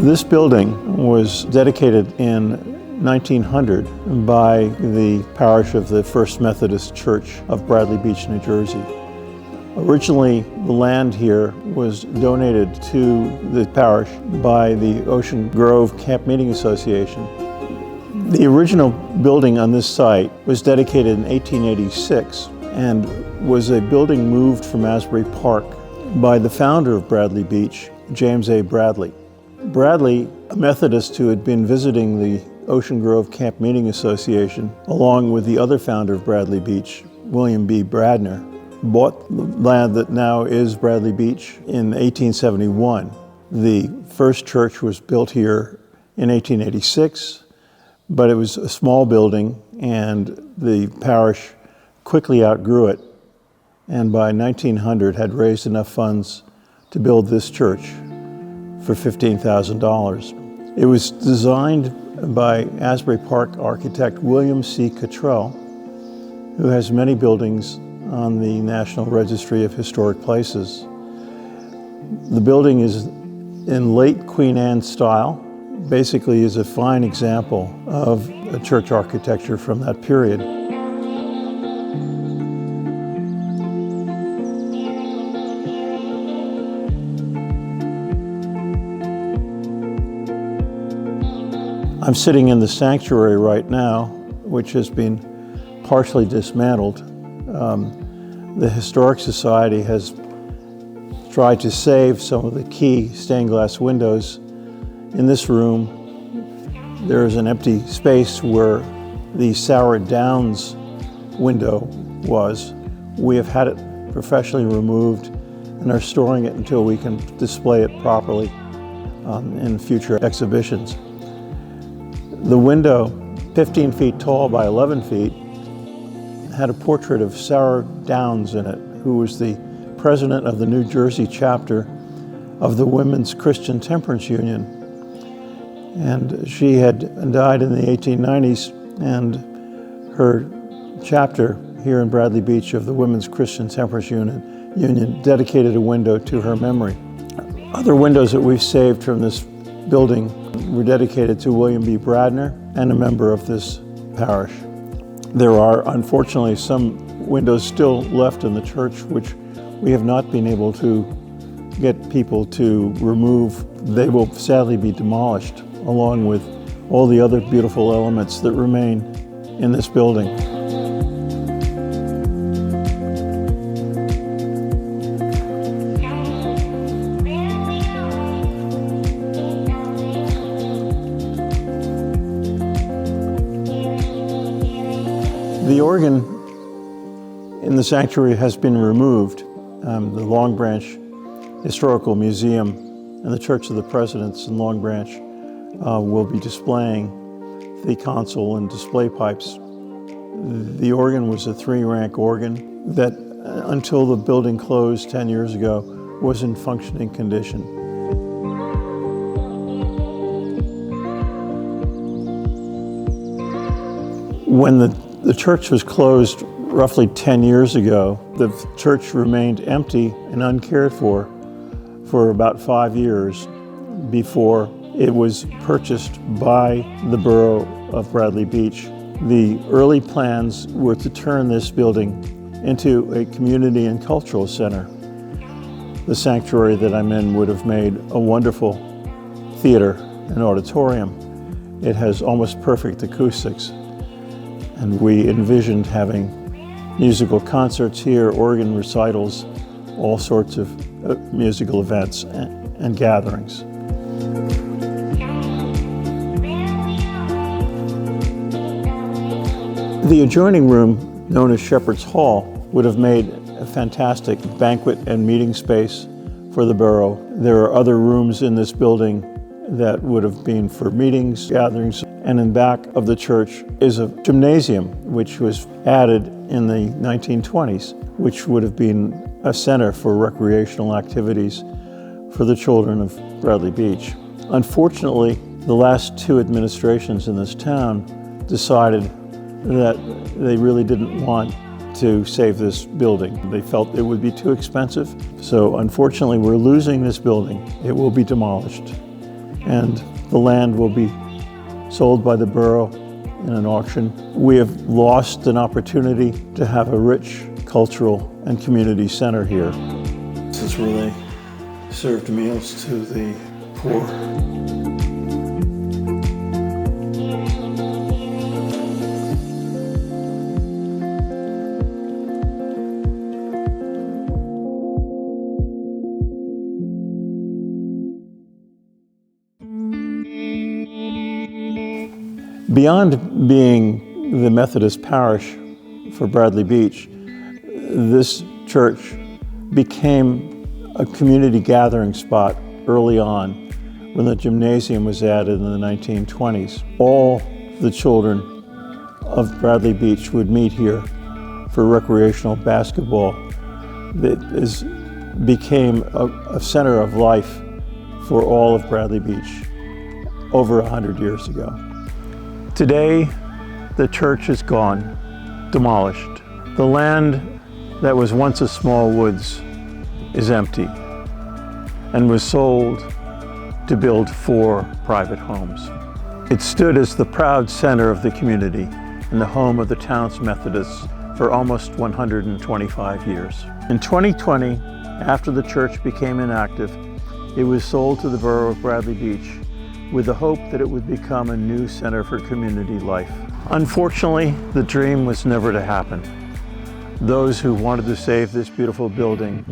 This building was dedicated in 1900 by the parish of the First Methodist Church of Bradley Beach, New Jersey. Originally, the land here was donated to the parish by the Ocean Grove Camp Meeting Association. The original building on this site was dedicated in 1886 and was a building moved from Asbury Park by the founder of Bradley Beach, James A. Bradley. Bradley, a Methodist who had been visiting the Ocean Grove Camp Meeting Association, along with the other founder of Bradley Beach, William B. Bradner, bought the land that now is Bradley Beach in 1871. The first church was built here in 1886, but it was a small building and the parish quickly outgrew it, and by 1900 had raised enough funds to build this church for $15,000. It was designed by Asbury Park architect William C. Cottrell, who has many buildings on the National Registry of Historic Places. The building is in late Queen Anne style, basically is a fine example of a church architecture from that period. I'm sitting in the sanctuary right now, which has been partially dismantled. The Historic Society has tried to save some of the key stained glass windows. In this room, there is an empty space where the Sour Downs window was. We have had it professionally removed and are storing it until we can display it properly in future exhibitions. The window, 15 feet tall by 11 feet, had a portrait of Sour Downs in it, who was the president of the New Jersey chapter of the Women's Christian Temperance Union. And she had died in the 1890s, and her chapter here in Bradley Beach of the Women's Christian Temperance Union dedicated a window to her memory. Other windows that we've saved from this building were dedicated to William B. Bradner and a member of this parish. There are unfortunately some windows still left in the church which we have not been able to get people to remove. They will sadly be demolished along with all the other beautiful elements that remain in this building. The organ in the sanctuary has been removed. The Long Branch Historical Museum and the Church of the Presidents in Long Branch will be displaying the console and display pipes. The organ was a 3-rank organ that, until the building closed 10 years ago, was in functioning condition. When the church was closed roughly 10 years ago, the church remained empty and uncared for about 5 years before it was purchased by the borough of Bradley Beach. The early plans were to turn this building into a community and cultural center. The sanctuary that I'm in would have made a wonderful theater and auditorium. It has almost perfect acoustics. And we envisioned having musical concerts here, organ recitals, all sorts of musical events and gatherings. The adjoining room, known as Shepherd's Hall, would have made a fantastic banquet and meeting space for the borough. There are other rooms in this building that would have been for meetings, gatherings, and in back of the church is a gymnasium which was added in the 1920s, which would have been a center for recreational activities for the children of Bradley Beach. Unfortunately, the last 2 administrations in this town decided that they really didn't want to save this building. They felt it would be too expensive. So unfortunately, we're losing this building. It will be demolished. and the land will be sold by the borough in an auction. We have lost an opportunity to have a rich cultural and community center here. This is where they served meals to the poor. Beyond being the Methodist parish for Bradley Beach, this church became a community gathering spot early on when the gymnasium was added in the 1920s. All the children of Bradley Beach would meet here for recreational basketball. It became a center of life for all of Bradley Beach over 100 years ago. Today, the church is gone, demolished. The land that was once a small woods is empty and was sold to build 4 private homes. It stood as the proud center of the community and the home of the town's Methodists for almost 125 years. In 2020, after the church became inactive, it was sold to the borough of Bradley Beach with the hope that it would become a new center for community life. Unfortunately, the dream was never to happen. Those who wanted to save this beautiful building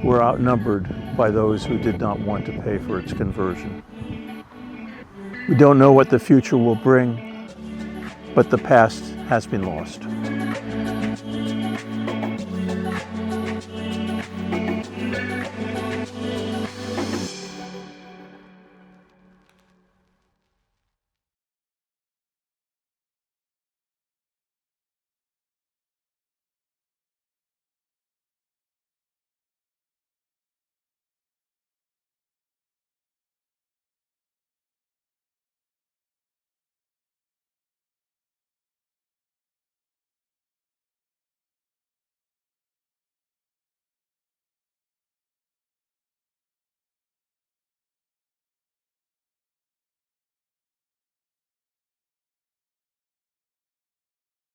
were outnumbered by those who did not want to pay for its conversion. We don't know what the future will bring, but the past has been lost.